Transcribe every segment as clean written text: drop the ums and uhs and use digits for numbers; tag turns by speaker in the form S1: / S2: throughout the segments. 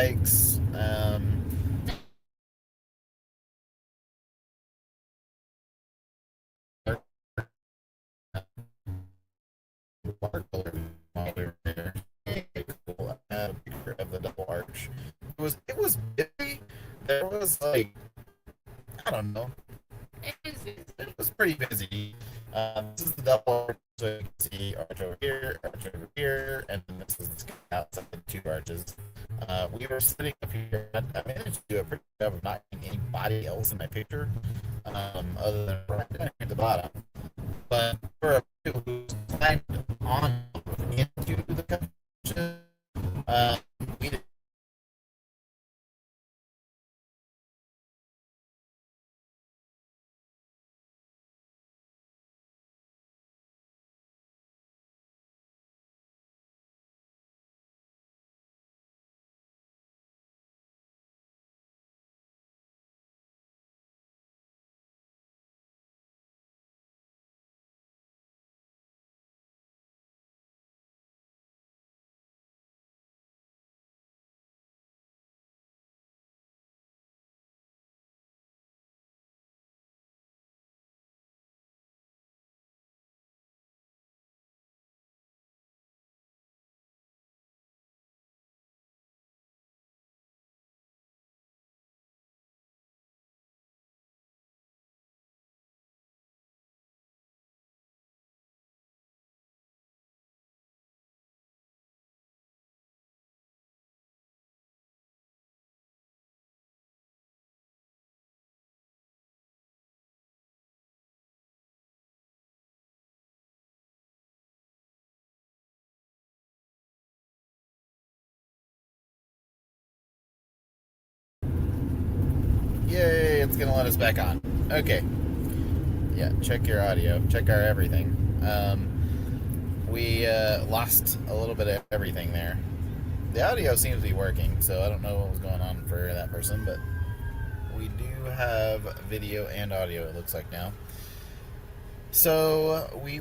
S1: hikes. While we were there. Cool. I had a picture of the double arch. It was busy. There was like, I don't know.
S2: It is busy.
S1: It was pretty busy. This is the double arch, so you can see arch over here, and then this is the outside the two arches. We were sitting up here. I managed to do a pretty good job of not getting anybody else in my picture, other than right down here at the bottom. But for a people who climbed on into the country, we did. Yay, it's gonna let us back on. Okay. Yeah, check your audio. Check our everything. We lost a little bit of everything there. The audio seems to be working, so I don't know what was going on for that person, but we do have video and audio, it looks like now. So we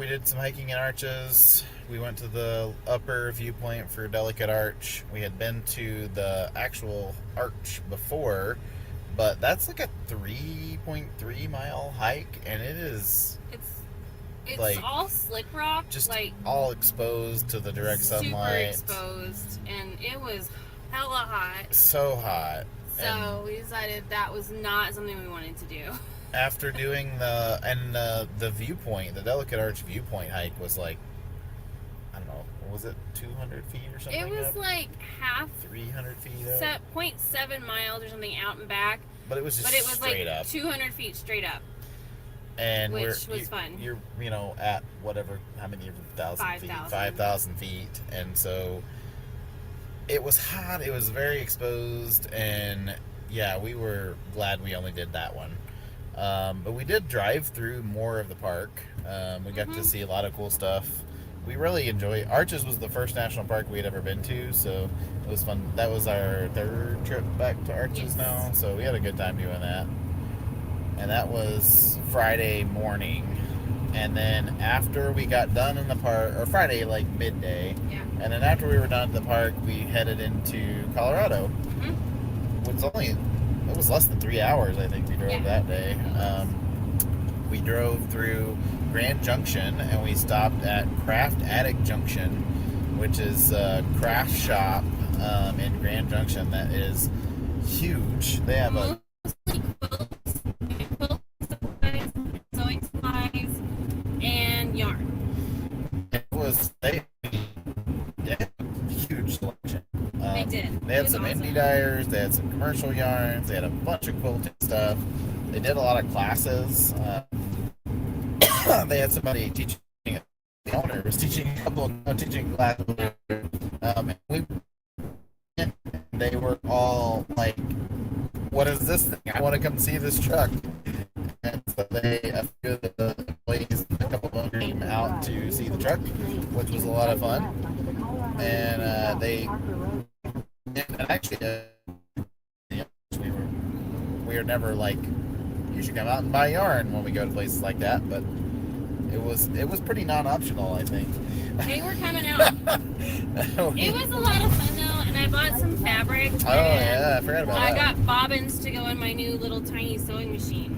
S1: did some hiking in arches. We went to the upper viewpoint for Delicate Arch. We had been to the actual arch before, but that's like a 3.3 mile hike, and it is
S2: It's
S1: like
S2: all slick rock,
S1: just
S2: like
S1: all exposed to the direct
S2: super
S1: sunlight.
S2: exposed, and it was hella hot.
S1: So hot.
S2: So
S1: And
S2: we decided that was not something we wanted to do.
S1: after doing the viewpoint, the Delicate Arch viewpoint hike was like, I don't know, what was it, 200 feet or something?
S2: It was
S1: up?
S2: like half
S1: 300 feet up.
S2: 0.7 miles or something out and back,
S1: But it was just
S2: but it was
S1: straight
S2: like
S1: up.
S2: 200 feet straight up.
S1: And
S2: Which was fun.
S1: You're at whatever, how many thousand feet?
S2: 5,000.
S1: 5,000 feet. And so it was hot, it was very exposed, and yeah, we were glad we only did that one. But we did drive through more of the park. We got to see a lot of cool stuff. We really enjoy. Arches was the first national park we had ever been to, so it was fun. That was our third trip back to Arches
S2: Yes.
S1: now, so we had a good time doing that. And that was Friday morning. And then after we got done in the park, or Friday like midday,
S2: Yeah.
S1: and then after we were done at the park, we headed into Colorado. It was less than 3 hours, I think we drove that day. We drove through Grand Junction, and we stopped at Craft Attic Junction, which is a craft shop in Grand Junction that is huge. They have a
S2: sewing supplies, and yarn.
S1: it was they had a huge selection.
S2: They did.
S1: They
S2: It
S1: had
S2: was
S1: some
S2: awesome.
S1: indie dyers. They had some commercial yarns. They had a bunch of quilting stuff. They did a lot of classes. They had somebody teaching. The owner was teaching a couple of teaching classes. They were all like, "What is this thing? I want to come see this truck." And so a few of the employees, a couple of them came out to see the truck, which was a lot of fun. And actually, we were never like, you should come out and buy yarn when we go to places like that, but it was pretty non-optional, I think.
S2: They were coming out. It was a lot of fun though, and I bought some fabric.
S1: Oh yeah, I forgot about
S2: I
S1: that.
S2: got bobbins to go in my new little tiny sewing machine.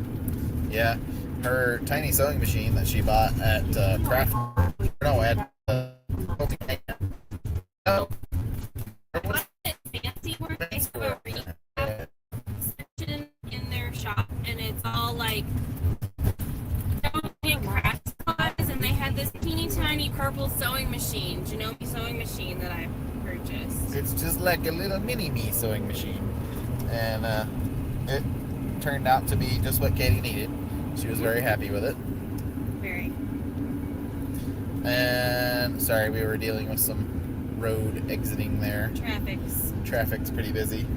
S1: Yeah, her tiny sewing machine that she bought at Craft. No, at no.
S2: What fancy work? They have a rehab section in their shop, and it's all like craft supplies, and they had this teeny tiny purple sewing machine, Janome sewing machine that I purchased.
S1: It's just like a little mini me sewing machine, and it turned out to be just what Katie needed. She was very happy with it.
S2: Very.
S1: And sorry, we were dealing with some road exiting there. Traffic's pretty busy.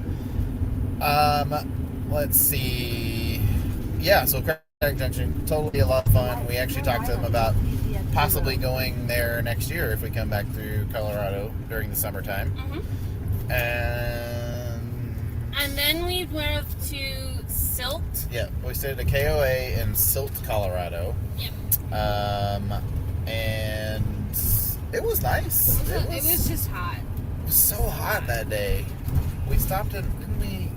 S1: Let's see. Yeah, so Craig Junction, totally a lot of fun. We actually talked to them about possibly going there next year if we come back through Colorado during the summertime.
S2: Mm-hmm. And then we drove to Silt.
S1: Yeah, we stayed at a KOA in Silt, Colorado.
S2: Yep.
S1: And it was nice.
S2: It was just hot.
S1: It was so hot that day. We stopped in, didn't we?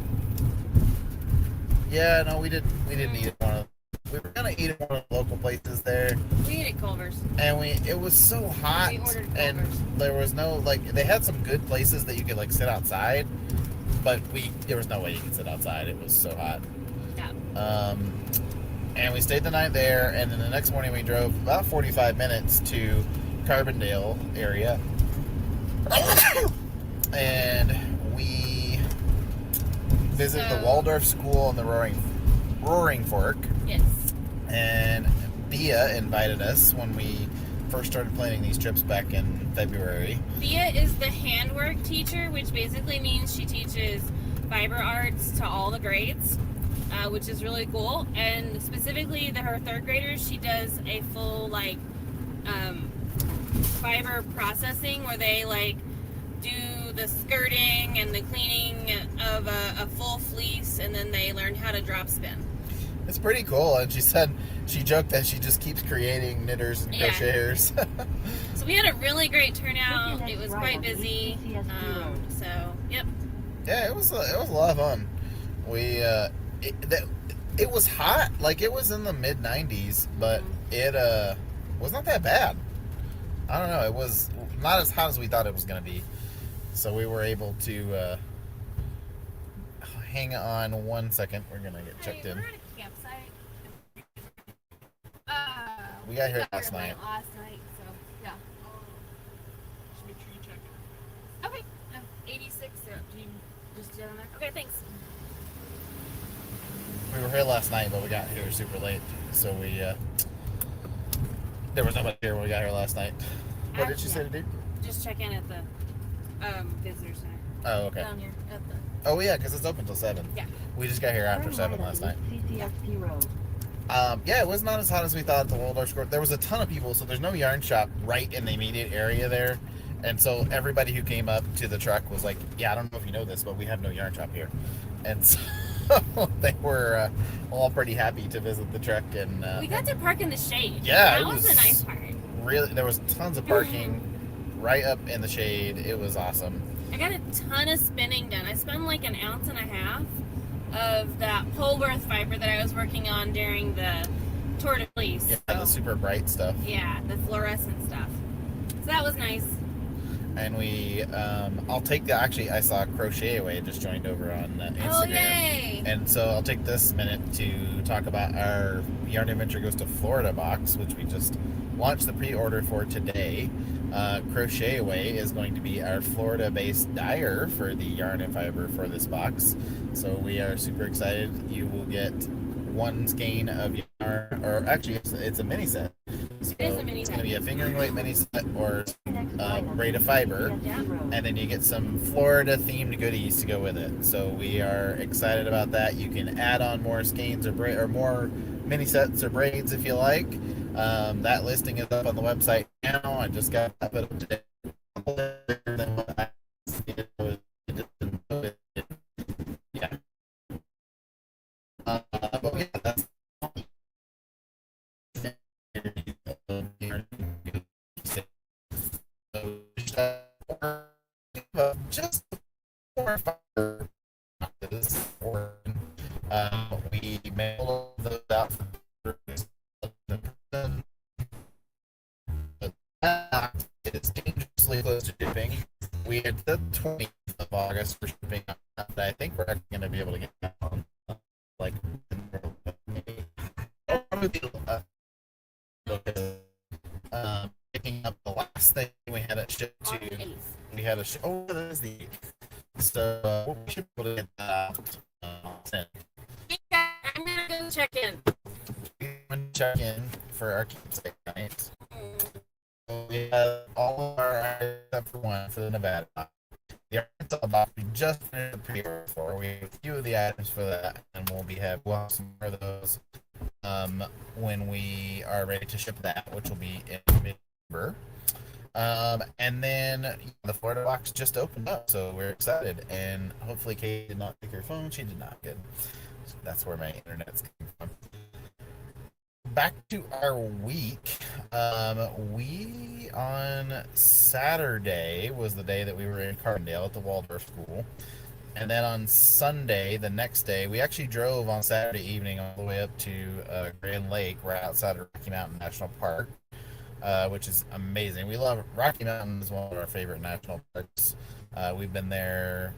S1: Yeah, no, we didn't eat at one of. We were gonna eat at one of the local places there.
S2: We ate at Culver's.
S1: And it was so hot,
S2: We ordered
S1: and
S2: Culver's.
S1: there was no they had some good places that you could sit outside, but there was no way you could sit outside. It was so hot.
S2: Yeah.
S1: And we stayed the night there, and then the next morning we drove about 45 minutes to Carbondale area, and we visited the Waldorf School in the Roaring Fork.
S2: Yes.
S1: And Thea invited us when we first started planning these trips back in February.
S2: Thea is the handwork teacher, which basically means she teaches fiber arts to all the grades, which is really cool. And specifically her third graders, she does a full fiber processing where they do the skirting and the cleaning of a full fleece, and then they learn how to drop spin.
S1: It's pretty cool, and she joked that she just keeps creating knitters and crocheters.
S2: So we had a really great turnout. It was quite busy. So yep.
S1: Yeah, it was a lot of fun. It was hot, it was in the mid 90s, but it was not that bad. I don't know, it was not as hot as we thought it was going to be. So we were able to hang on one second. We're going to get checked in.
S2: We're at a campsite.
S1: We got here last night.
S2: So yeah.
S3: Just make sure you check it.
S2: Okay. 86. So do you just do that on there? Okay, thanks.
S1: We were here last night, but we got here super late. So there was nobody here when we got here last night. What did she say to do?
S2: Just check in at the visitor center.
S1: Oh, okay.
S2: Down here at the.
S1: Oh, yeah, because it's open till 7.
S2: Yeah.
S1: We just got here after 7 last night.
S4: CCXP Road.
S1: Yeah, it was not as hot as we thought at the Waldorf School. There was a ton of people, so there's no yarn shop right in the immediate area there. And so everybody who came up to the truck was like, yeah, I don't know if you know this, but we have no yarn shop here. And so they were all pretty happy to visit the truck. And
S2: We got to park in the shade.
S1: Yeah,
S2: that was a nice part.
S1: Really, there was tons of parking right up in the shade. It was awesome.
S2: I got a ton of spinning done. I spun like an ounce and a half of that Polworth fiber that I was working on during the Tour de Fleece.
S1: Yeah, the super bright stuff.
S2: Yeah, the fluorescent stuff. So that was nice.
S1: And I saw Crochet Away just joined over on Instagram.
S2: Oh, yay!
S1: And so I'll take this minute to talk about our Yarn Adventure Goes to Florida box, which we just launched the pre-order for today. Crochet Away is going to be our Florida-based dyer for the yarn and fiber for this box. So we are super excited. You will get one skein of yarn, or actually it's a mini set. So
S2: It is a mini
S1: it's
S2: set.
S1: going to be a fingering weight mini set or braid of fiber.
S2: Yeah.
S1: And then you get some Florida-themed goodies to go with it. So we are excited about that. You can add on more skeins or more mini sets or braids if you like. That listing is up on the website now. I just got that put up today. Yeah. But yeah, that's just before fire we mailed those out for the but it's dangerously close to shipping. We had the 20th of August for shipping, but I think we're actually going to be able to get that on like picking up the last thing we had it shipped to. We had a oh, that is the 8th. So we should be able to get that out.
S2: I'm gonna go check in.
S1: We're going to check in for our campsite night. So we have all of our items except for one for the Nevada. The Arkansas box we just finished the pre-order for. We have a few of the items for that, and we'll have some more of those when we are ready to ship that, which will be in mid-November. And then the Florida box just opened up, so we're excited. And hopefully, Katie did not take her phone. She did not. Good. So that's where my internet's coming from. Back to our week. We on Saturday was the day that we were in Carbondale at the Waldorf School. And then on Sunday, the next day, we actually drove on Saturday evening all the way up to Grand Lake, right outside of Rocky Mountain National Park, which is amazing. We love Rocky Mountain is one of our favorite national parks. We've been there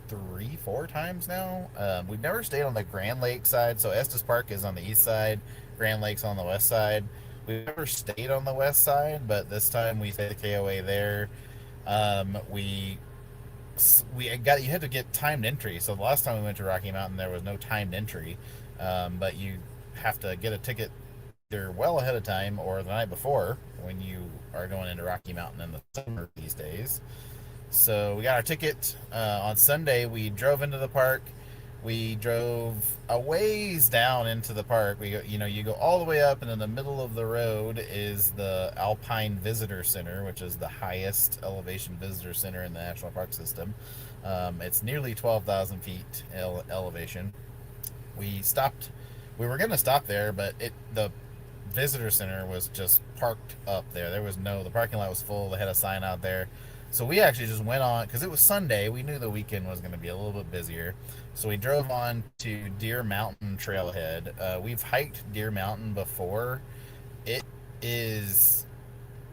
S1: 3-4 times now. We've never stayed on the Grand Lake side, so Estes Park is on the east side, Grand Lake's on the west side. We've never stayed on the west side, but this time we stayed the KOA there. We got you had to get timed entry. So the last time we went to Rocky Mountain, there was no timed entry, but you have to get a ticket either well ahead of time or the night before when you are going into Rocky Mountain in the summer these days. So we got our ticket on Sunday. We drove into the park. We drove a ways down into the park. You go all the way up, and in the middle of the road is the Alpine Visitor Center, which is the highest elevation visitor center in the national park system. It's nearly 12,000 feet elevation. We were going to stop there, but the visitor center was just parked up there. The parking lot was full. They had a sign out there. So we actually just went on, because it was Sunday. We knew the weekend was going to be a little bit busier. So we drove on to Deer Mountain Trailhead. We've hiked Deer Mountain before. It is,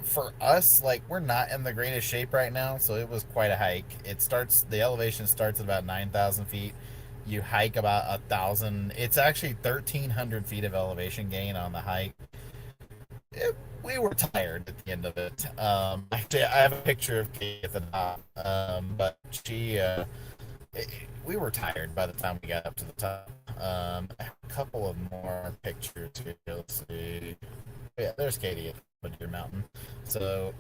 S1: for us, like, we're not in the greatest shape right now, so it was quite a hike. The elevation starts at about 9,000 feet. You hike about 1,000. It's actually 1,300 feet of elevation gain on the hike. We were tired at the end of it. Actually, I have a picture of Kate at the top, but we were tired by the time we got up to the top. I have a couple of more pictures here. Let's see. Yeah, there's Katy at the Deer Mountain. So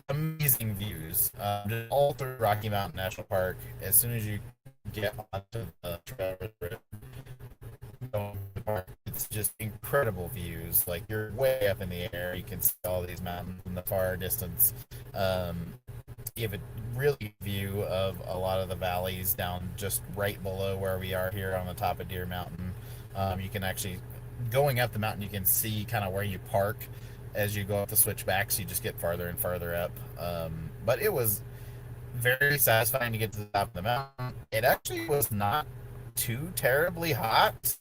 S1: amazing views, just all through Rocky Mountain National Park. As soon as you get onto the trail, it's just incredible views. Like, you're way up in the air, you can see all these mountains in the far distance. You have a really view of a lot of the valleys down just right below where we are here on the top of Deer Mountain. You can actually, going up the mountain, you can see kind of where you park as you go up the switchbacks. You just get farther and farther up. But it was very satisfying to get to the top of the mountain. It actually was not too terribly hot.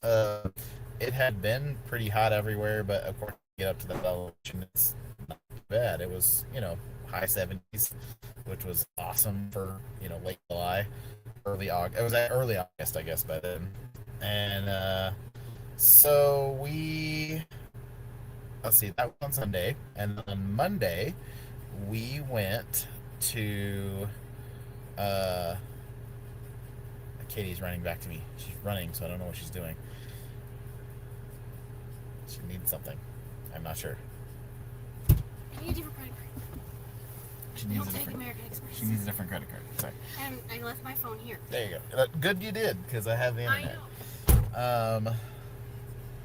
S1: It had been pretty hot everywhere, but of course, to get up to that elevation, it's not too bad. It was, high 70s, which was awesome for, late July, early August. It was early August, I guess, by then. And so let's see, that was on Sunday. And on Monday, we went to, Katie's running back to me. She's running, so I don't know what she's doing. She needs something. I'm not sure.
S2: I need a different credit card.
S1: She needs
S2: Don't take American Express.
S1: She needs a different credit card. Sorry.
S2: And I left my phone here.
S1: There you go. Good you did, because I have the internet.
S2: I know.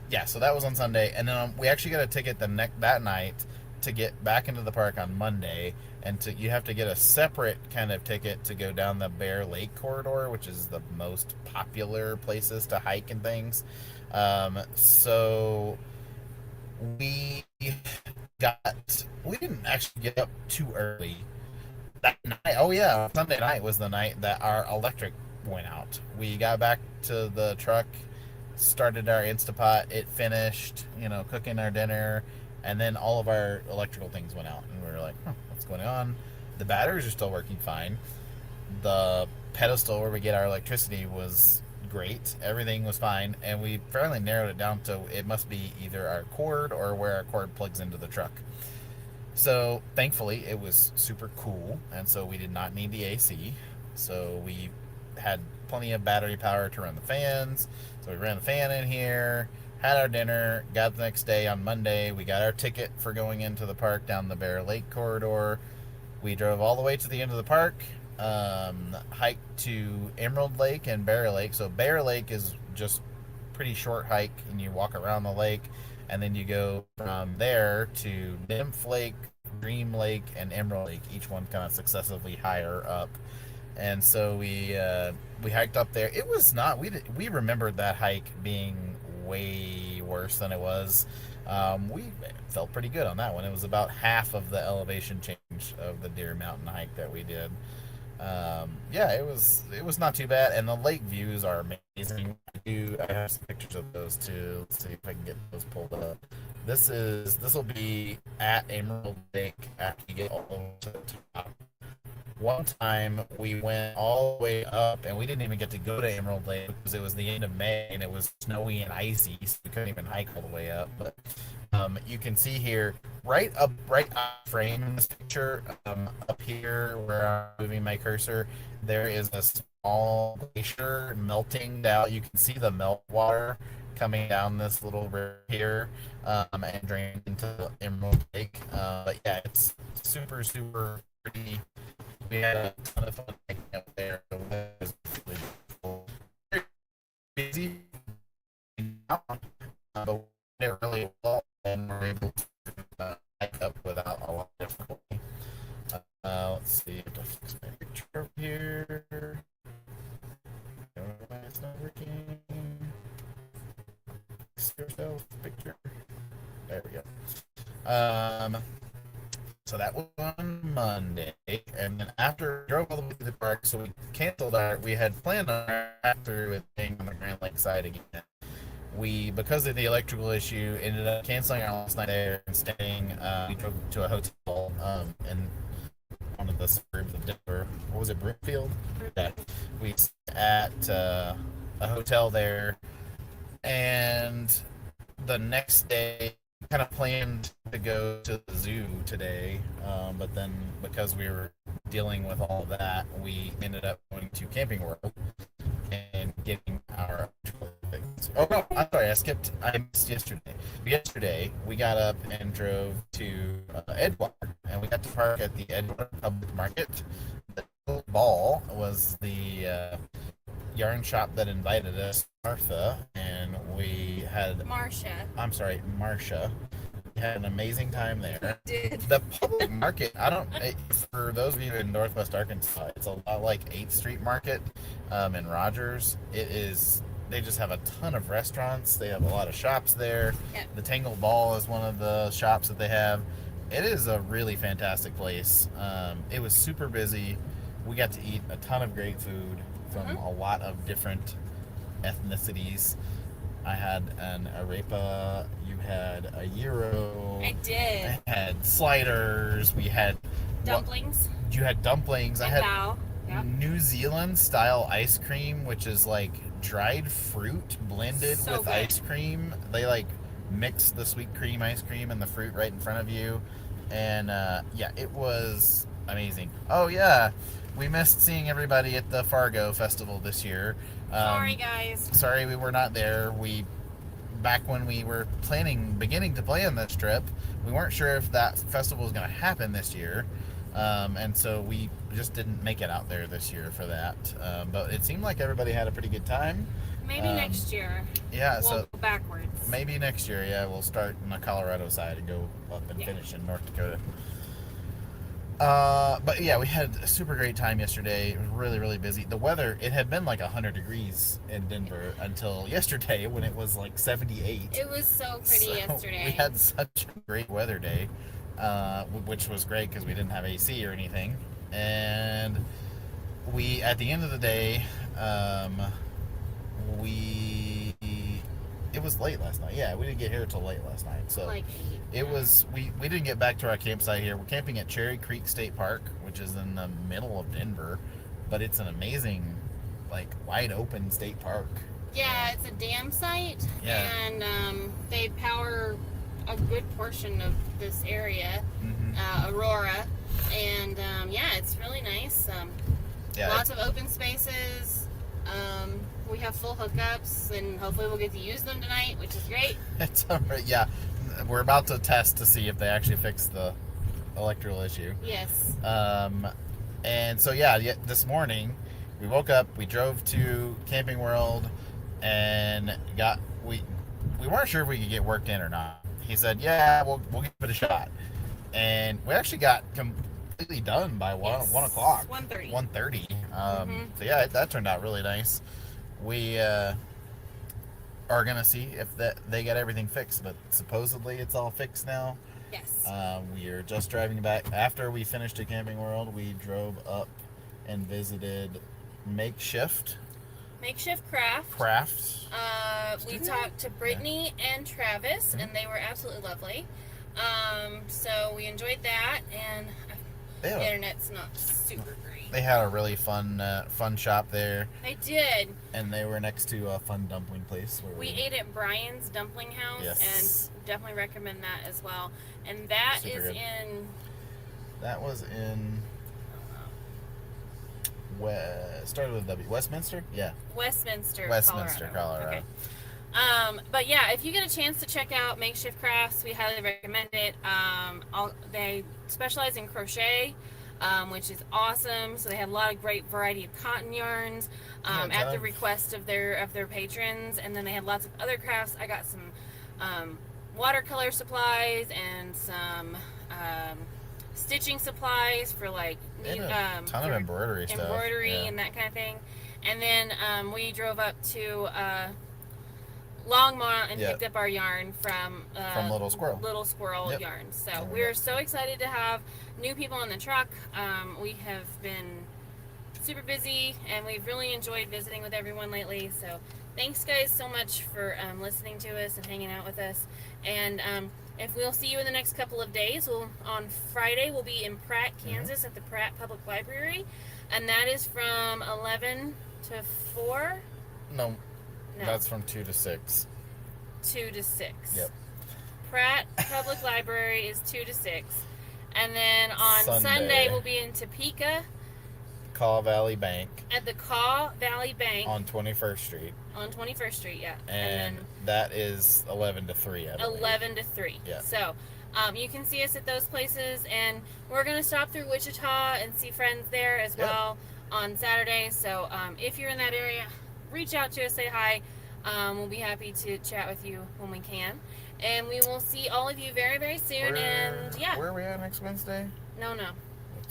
S1: Yeah, so that was on Sunday, and then we actually got a ticket that night to get back into the park on Monday, and you have to get a separate kind of ticket to go down the Bear Lake corridor, which is the most popular places to hike and things. So we didn't actually get up too early that night. Oh yeah, Sunday night was the night that our electric went out. We got back to the truck, started our Instapot, it finished, cooking our dinner, and then all of our electrical things went out, and we were like, what's going on? The batteries are still working fine. The pedestal where we get our electricity was great. Everything was fine, and we finally narrowed it down to it must be either our cord or where our cord plugs into the truck. So thankfully, it was super cool, and so we did not need the AC. So we had plenty of battery power to run the fans. So we ran the fan in here, had our dinner, got the next day on Monday. We got our ticket for going into the park down the Bear Lake corridor. We drove all the way to the end of the park, hiked to Emerald Lake and Bear Lake. So Bear Lake is just pretty short hike, and you walk around the lake, and then you go from there to Nymph Lake, Dream Lake, and Emerald Lake. Each one kind of successively higher up. And so we hiked up there. It was not we remembered that hike being way worse than it was. We felt pretty good on that one. It was about half of the elevation change of the Deer Mountain hike that we did. Yeah, it was not too bad, and the lake views are amazing. I have some pictures of those too. Let's see if I can get those pulled up. This will be at Emerald Lake after you get all the way to the top. One time we went all the way up, and we didn't even get to go to Emerald Lake because it was the end of May and it was snowy and icy, so we couldn't even hike all the way up. But you can see here, right up frame in this picture, up here where I'm moving my cursor, there is a small glacier melting down. You can see the meltwater coming down this little river here, and draining into Emerald Lake. But yeah, it's super, super pretty. We had a ton of fun hiking up there. It was really cool. Very busy, but we did it really well, and we're able to hike up without a lot of difficulty. Let's see if I fix my picture over here. Why it's not working. Fix yourself picture. There we go. So that was on Monday, and then after we drove all the way to the park, so we had planned on after being on the Grand Lake side again. We, because of the electrical issue, ended up canceling our last night there and staying. We drove to a hotel in one of the suburbs of Denver. What was it, Brookfield? Yeah. We stayed at a hotel there, and the next day kind of planned to go to the zoo today, but then because we were dealing with all of that, we ended up going to Camping World and getting our things. Oh no, I'm sorry, I missed yesterday. Yesterday, we got up and drove to Edgewater, and we got to park at the Edgewater Public Market. The Ball was the yarn shop that invited us, Martha, and we had Marsha. We had an amazing time there.
S2: Did.
S1: The public market, for those of you in Northwest Arkansas, it's a lot like 8th Street Market in Rogers. They just have a ton of restaurants. They have a lot of shops there.
S2: Yep.
S1: The Tangled Ball is one of the shops that they have. It is a really fantastic place. It was super busy. We got to eat a ton of great food from a lot of different ethnicities. I had an arepa. You had a gyro.
S2: I did.
S1: I had sliders. We had
S2: Dumplings.
S1: You had dumplings.
S2: And
S1: I had
S2: bao. Yep.
S1: New Zealand style ice cream, which is like dried fruit blended
S2: So
S1: with
S2: good.
S1: ice cream. They like mix the sweet cream ice cream and the fruit right in front of you, and yeah, it was amazing. Oh yeah, we missed seeing everybody at the Fargo Festival this year.
S2: Sorry, guys.
S1: Sorry we were not there. Back when we were beginning to plan this trip, we weren't sure if that festival was going to happen this year. And so we just didn't make it out there this year for that. But it seemed like everybody had a pretty good time.
S2: Maybe next year.
S1: Yeah,
S2: We'll
S1: so
S2: go backwards.
S1: maybe next year, yeah, we'll start on the Colorado side and go up and finish in North Dakota. But yeah, we had a super great time yesterday. It was really, really busy. The weather, it had been like 100 degrees in Denver until yesterday when it was like 78.
S2: It was so pretty yesterday.
S1: We had such a great weather day, which was great because we didn't have AC or anything. And we, at the end of the day, it was late last night. Yeah, we didn't get here till late last night. So
S2: Like
S1: it was, we didn't get back to our campsite here. We're camping at Cherry Creek State Park, which is in the middle of Denver, but it's an amazing, like, wide open state park.
S2: Yeah, it's a dam site,
S1: Yeah.
S2: and they power a good portion of this area, Aurora, and yeah, it's really nice.
S1: Yeah,
S2: Lots of open spaces. We have full hookups, and hopefully we'll get to use them tonight, which is great.
S1: it's all right. Yeah, we're about to test to see if they actually fix the electrical issue.
S2: Yes.
S1: And so yeah, this morning we woke up, we drove to Camping World, and we weren't sure if we could get worked in or not. He said, "Yeah, we'll give it a shot," and we actually got completely done by 1 o'clock.
S2: 1:30.
S1: 1:30. So yeah, that turned out really nice. We are gonna see if they got everything fixed, but supposedly it's all fixed now.
S2: Yes.
S1: We are just driving back. After we finished at Camping World, we drove up and visited Makeshift
S2: Craft. We
S1: Studio?
S2: talked to Brittany and Travis, and they were absolutely lovely. So we enjoyed that, and the internet's not super great.
S1: They had a really fun shop there,
S2: They did.
S1: and they were next to a fun dumpling place. Where
S2: We ate at Brian's Dumpling House,
S1: Yes.
S2: and definitely recommend that as well. And that
S1: Super
S2: is
S1: good.
S2: in
S1: That was in started with W. Westminster? Yeah.
S2: Westminster,
S1: Colorado.
S2: Okay. But yeah, if you get a chance to check out Makeshift Crafts, we highly recommend it. They specialize in crochet, which is awesome. So they have a lot of great variety of cotton yarns at the request of their patrons, and then they have lots of other crafts. I got some watercolor supplies and some stitching supplies for like
S1: Ton of embroidery stuff. Yeah.
S2: and that kind of thing. And then we drove up to Longmont and picked up our yarn from
S1: Little Squirrel.
S2: Little Squirrel
S1: Yep.
S2: Yarns. So we're so excited to have new people on the truck. We have been super busy, and we've really enjoyed visiting with everyone lately. So thanks, guys, so much for listening to us and hanging out with us. And if we'll see you in the next couple of days, on Friday we'll be in Pratt, Kansas, at the Pratt Public Library, and that is from 11 to 4.
S1: No, that's from 2 to 6.
S2: 2 to 6.
S1: Yep.
S2: Pratt Public Library is 2 to 6. And then on Sunday we'll be in Topeka
S1: Kaw Valley Bank
S2: at the Kaw Valley Bank
S1: on 21st Street.
S2: On 21st Street, yeah.
S1: And
S2: then
S1: that is 11 to 3, I believe.
S2: 11 to 3.
S1: Yeah.
S2: So you can see us at those places, and we're going to stop through Wichita and see friends there as well on Saturday. So if you're in that area, reach out to us, say hi. We'll be happy to chat with you when we can. And we will see all of you very, very soon.
S1: Where are we at next Wednesday?
S2: No.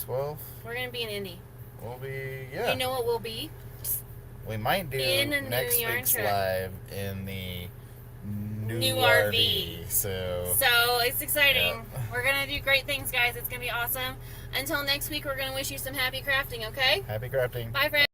S1: 12th?
S2: We're going to be in Indy.
S1: We'll be,
S2: You know what we'll be?
S1: We might do
S2: in a
S1: next
S2: new yarn
S1: week's
S2: truck.
S1: live in the new
S2: RV.
S1: So
S2: it's exciting.
S1: Yeah.
S2: We're going to do great things, guys. It's going to be awesome. Until next week, we're going to wish you some happy crafting, okay?
S1: happy crafting.
S2: Bye, friends.